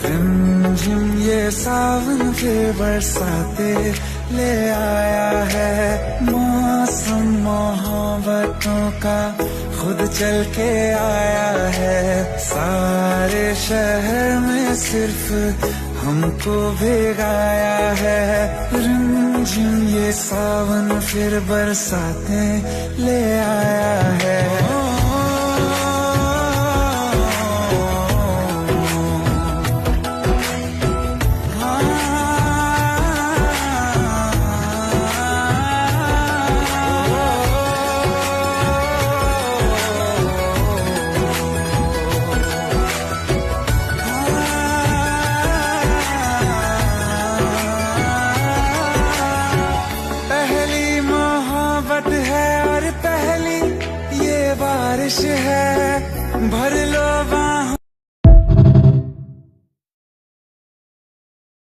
रिमझिम ये सावन फिर बरसाते ले आया है। मौसम मोहब्बतों का खुद चल के आया है। सारे शहर में सिर्फ हमको भिगाया है। रिमझिम ये सावन फिर बरसाते ले आया है।